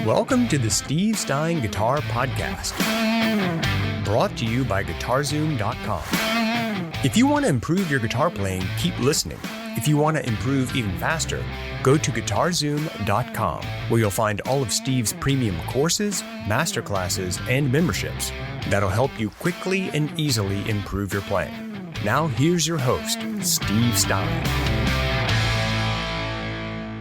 Welcome to the Steve Stine Guitar Podcast, brought to you by GuitarZoom.com. If you want to improve your guitar playing, keep listening. If you want to improve even faster, go to GuitarZoom.com, where you'll find all of Steve's premium courses, masterclasses, and memberships that'll help you quickly and easily improve your playing. Now here's your host, Steve Stine.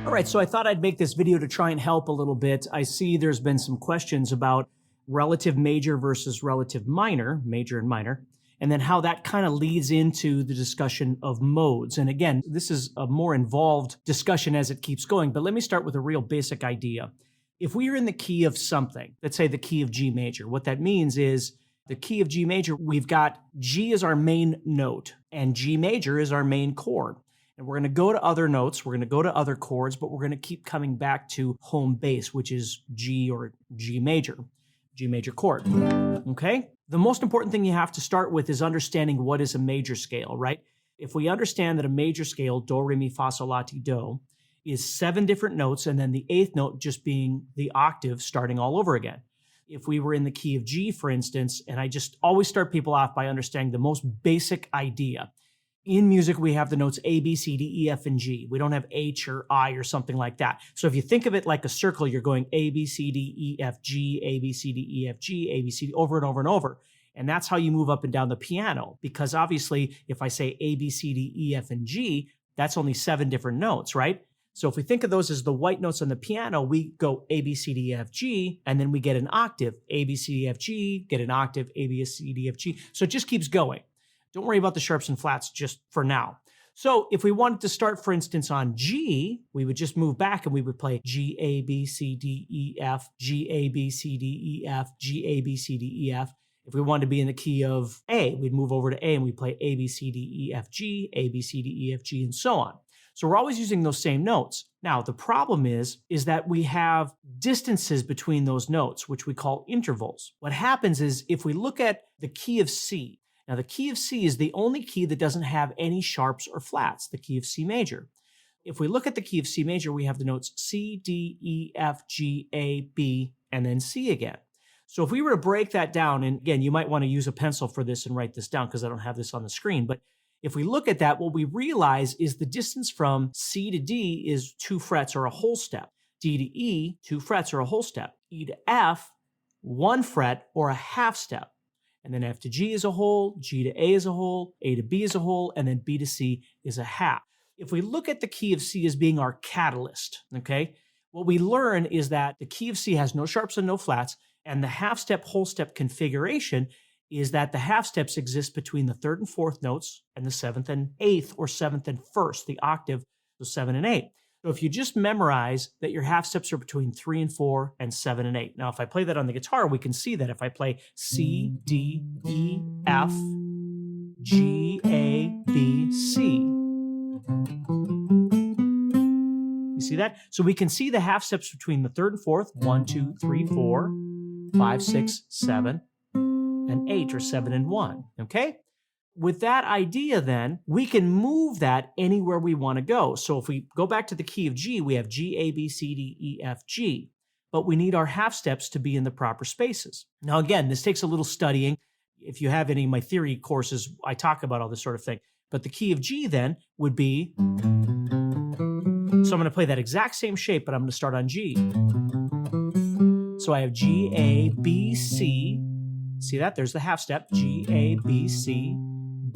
All right, so I thought I'd make this video to try and help a little bit. I see there's been some questions about relative major versus relative minor, major and minor, and then how that kind of leads into the discussion of modes. And again, this is a more involved discussion as it keeps going, but let me start with a real basic idea. If we are in the key of something, let's say the key of G major, what that means is the key of G major, we've got G as our main note, and G major is our main chord. And we're going to go to other notes, we're going to go to other chords, but we're going to keep coming back to home base, which is G or G major chord, okay? The most important thing you have to start with is understanding what is a major scale, right? If we understand that a major scale, do, re, mi, fa, sol, la, ti, do, is 7 different notes, and then the 8th note just being the octave starting all over again. If we were in the key of G, for instance, and I just always start people off by understanding the most basic idea. In music, we have the notes A, B, C, D, E, F, and G. We don't have H or I or something like that. So if you think of it like a circle, you're going A, B, C, D, E, F, G, A, B, C, D, E, F, G, A, B, C, D, over and over and over. And that's how you move up and down the piano. Because obviously, if I say A, B, C, D, E, F, and G, that's only 7 different notes, right? So if we think of those as the white notes on the piano, we go A, B, C, D, E, F, G, and then we get an octave. A, B, C, D, E, F, G, get an octave, A, B, C, D, E, F, G. So it just keeps going. Don't worry about the sharps and flats just for now. So if we wanted to start, for instance, on G, we would just move back and we would play G, A, B, C, D, E, F, G, A, B, C, D, E, F, G, A, B, C, D, E, F. If we wanted to be in the key of A, we'd move over to A and we'd play A, B, C, D, E, F, G, A, B, C, D, E, F, G, and so on. So we're always using those same notes. Now, the problem is that we have distances between those notes, which we call intervals. What happens is if we look at the key of C, now, the key of C is the only key that doesn't have any sharps or flats, the key of C major. If we look at the key of C major, we have the notes C, D, E, F, G, A, B, and then C again. So if we were to break that down, and again, you might want to use a pencil for this and write this down because I don't have this on the screen, but if we look at that, what we realize is the distance from C to D is 2 frets or a whole step. D to E, 2 frets or a whole step. E to F, 1 fret or a half step. And then F to G is a whole, G to A is a whole, A to B is a whole, and then B to C is a half. If we look at the key of C as being our catalyst, okay, what we learn is that the key of C has no sharps and no flats, and the half step, whole step configuration is that the half steps exist between the 3rd and 4th notes and the 7th and 8th or 7th and 1st, the octave, so 7 and 8. So if you just memorize that your half steps are between 3 and 4 and 7 and 8. Now, if I play that on the guitar, we can see that if I play C, D, E, F, G, A, B, C. You see that? So we can see the half steps between the 3rd and 4th, 1, 2, 3, 4, 5, 6, 7, and 8 or 7 and 1, okay? With that idea, then, we can move that anywhere we want to go. So if we go back to the key of G, we have G, A, B, C, D, E, F, G. But we need our half steps to be in the proper spaces. Now, again, this takes a little studying. If you have any of my theory courses, I talk about all this sort of thing. But the key of G, then, would be... So I'm going to play that exact same shape, but I'm going to start on G. So I have G, A, B, C. See that? There's the half step. G, A, B, C,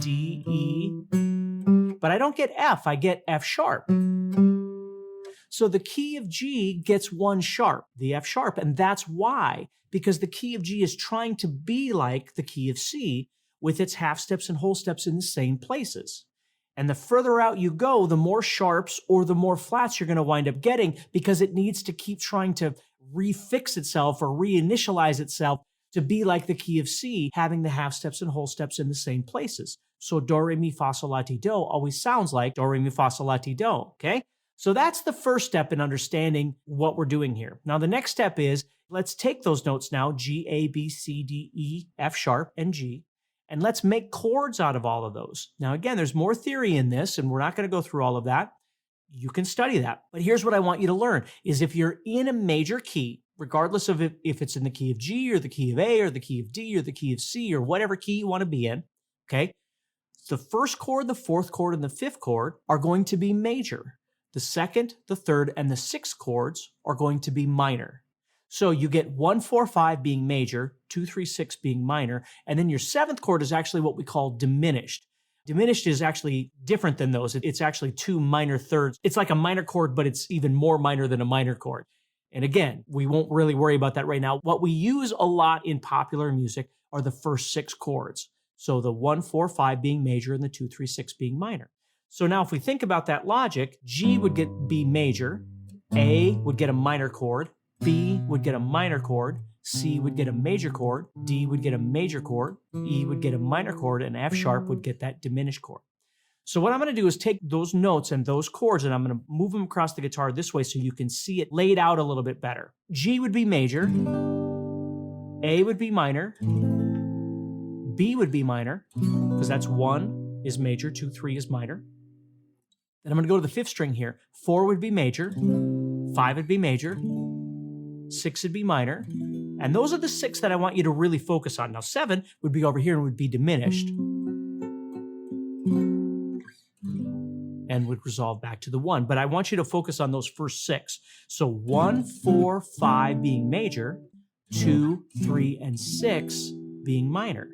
D, E, but I don't get F, I get F sharp. So the key of G gets 1 sharp, the F sharp, and that's why, because the key of G is trying to be like the key of C with its half steps and whole steps in the same places. And the further out you go, the more sharps or the more flats you're going to wind up getting because it needs to keep trying to refix itself or reinitialize itself to be like the key of C, having the half steps and whole steps in the same places. So do, re, mi, fa, sol, la, ti, do always sounds like do, re, mi, fa, sol, la, ti, do, okay? So that's the first step in understanding what we're doing here. Now, the next step is, let's take those notes now, G, A, B, C, D, E, F sharp, and G, and let's make chords out of all of those. Now, again, there's more theory in this, and we're not going to go through all of that. You can study that. But here's what I want you to learn, is if you're in a major key, regardless of if it's in the key of G or the key of A or the key of D or the key of C or whatever key you want to be in, okay? The first chord, the fourth chord, and the fifth chord are going to be major. The second, the third, and the sixth chords are going to be minor. So you get 1, 4, 5 being major, 2, 3, 6 being minor, and then your seventh chord is actually what we call diminished. Diminished is actually different than those. It's actually 2 minor thirds. It's like a minor chord, but it's even more minor than a minor chord. And again, we won't really worry about that right now. What we use a lot in popular music are the first 6 chords. So the 1, 4, 5 being major and the 2, 3, 6 being minor. So now if we think about that logic, G would be major, A would get a minor chord, B would get a minor chord, C would get a major chord, D would get a major chord, E would get a minor chord, and F sharp would get that diminished chord. So what I'm going to do is take those notes and those chords and I'm going to move them across the guitar this way so you can see it laid out a little bit better. G would be major, A would be minor, B would be minor, because that's 1 is major, 2, 3 is minor. Then I'm going to go to the fifth string here. 4 would be major, 5 would be major, 6 would be minor, and those are the 6 that I want you to really focus on. Now 7 would be over here and would be diminished and would resolve back to the 1. But I want you to focus on those first 6. So 1, 4, 5 being major, 2, 3, and 6 being minor.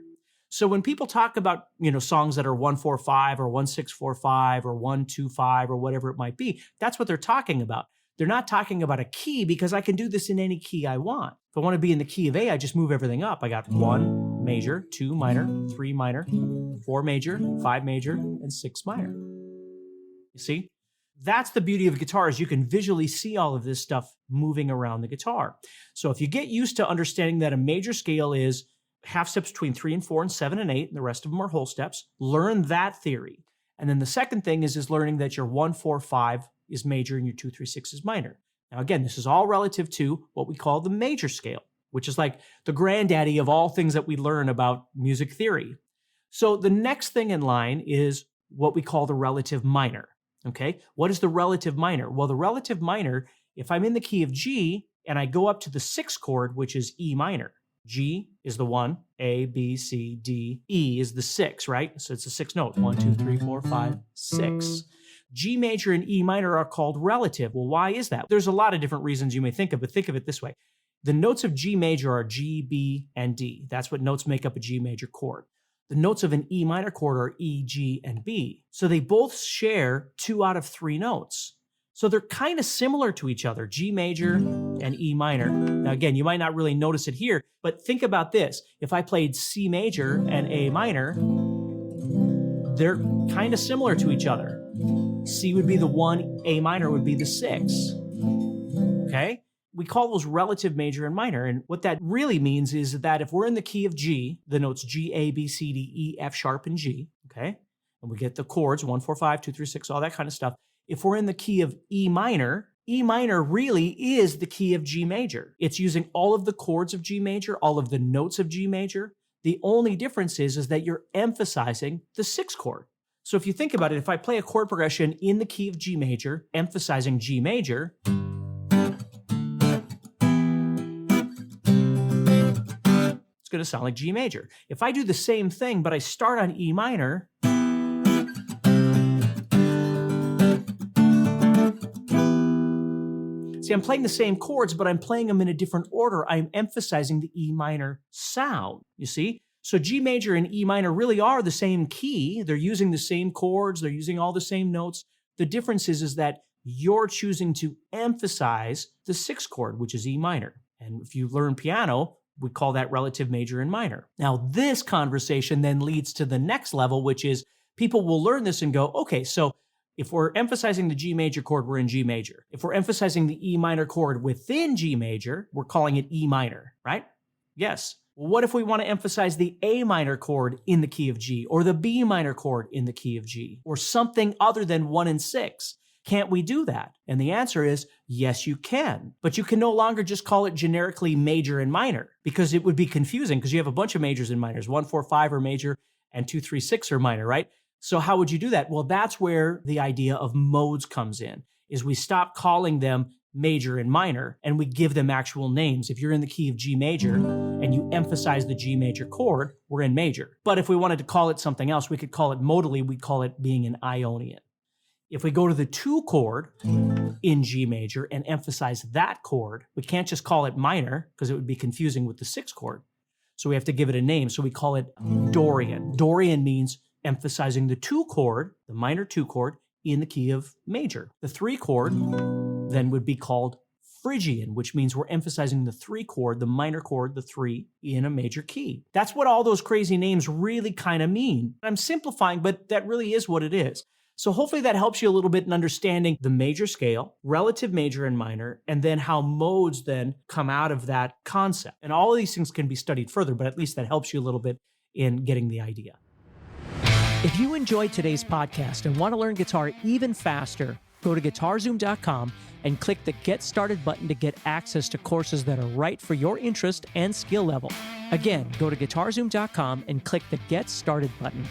So when people talk about, songs that are 1, 4, 5 or 1, 6, 4, 5 or 1, 2, 5 or whatever it might be, that's what they're talking about. They're not talking about a key because I can do this in any key I want. If I want to be in the key of A, I just move everything up. I got 1 major, 2 minor, 3 minor, 4 major, 5 major, and 6 minor. You see? That's the beauty of guitar is you can visually see all of this stuff moving around the guitar. So if you get used to understanding that a major scale is half steps between 3 and 4 and 7 and 8, and the rest of them are whole steps, learn that theory. And then the second thing is learning that your 1, 4, 5 is major and your 2, 3, 6 is minor. Now again, this is all relative to what we call the major scale, which is like the granddaddy of all things that we learn about music theory. So the next thing in line is what we call the relative minor. Okay, what is the relative minor? Well, the relative minor, if I'm in the key of G and I go up to the 6th chord, which is E minor, G is the 1, A, B, C, D, E is the 6, right? So it's a 6 note, 1, 2, 3, 4, 5, 6. G major and E minor are called relative. Well, why is that? There's a lot of different reasons you may think of, but think of it this way. The notes of G major are G, B, and D. That's what notes make up a G major chord. The notes of an E minor chord are E, G, and B. So they both share 2 out of 3 notes. So they're kind of similar to each other, G major and E minor. Now again, you might not really notice it here, but think about this. If I played C major and A minor, they're kind of similar to each other. C would be the 1, A minor would be the 6. Okay? We call those relative major and minor. And what that really means is that if we're in the key of G, the notes G, A, B, C, D, E, F sharp, and G, okay? And we get the chords, 1, 4, 5, 2, 3, 6, all that kind of stuff. If we're in the key of E minor really is the key of G major. It's using all of the chords of G major, all of the notes of G major. The only difference is that you're emphasizing the 6th chord. So if you think about it, if I play a chord progression in the key of G major, emphasizing G major, it's going to sound like G major. If I do the same thing, but I start on E minor, see, I'm playing the same chords, but I'm playing them in a different order. I'm emphasizing the E minor sound, you see? So G major and E minor really are the same key. They're using the same chords. They're using all the same notes. The difference is that you're choosing to emphasize the 6th chord, which is E minor. And if you learn piano, we call that relative major and minor. Now, this conversation then leads to the next level, which is people will learn this and go, okay, so if we're emphasizing the G major chord, we're in G major. If we're emphasizing the E minor chord within G major, we're calling it E minor, right? Yes. Well, what if we want to emphasize the A minor chord in the key of G, or the B minor chord in the key of G, or something other than 1 and 6? Can't we do that? And the answer is, yes, you can. But you can no longer just call it generically major and minor, because it would be confusing, because you have a bunch of majors and minors. 1, 4, 5 are major, and 2, 3, 6 are minor, right? So how would you do that? Well, that's where the idea of modes comes in, is we stop calling them major and minor, and we give them actual names. If you're in the key of G major and you emphasize the G major chord, we're in major. But if we wanted to call it something else, we could call it modally, we'd call it being an Ionian. If we go to the 2 chord in G major and emphasize that chord, we can't just call it minor because it would be confusing with the 6 chord. So we have to give it a name. So we call it Dorian. Dorian means emphasizing the 2 chord, the minor 2 chord, in the key of major. The 3 chord then would be called Phrygian, which means we're emphasizing the 3 chord, the minor chord, the 3, in a major key. That's what all those crazy names really kind of mean. I'm simplifying, but that really is what it is. So hopefully that helps you a little bit in understanding the major scale, relative major and minor, and then how modes then come out of that concept. And all of these things can be studied further, but at least that helps you a little bit in getting the idea. If you enjoyed today's podcast and want to learn guitar even faster, go to guitarzoom.com and click the Get Started button to get access to courses that are right for your interest and skill level. Again, go to guitarzoom.com and click the Get Started button.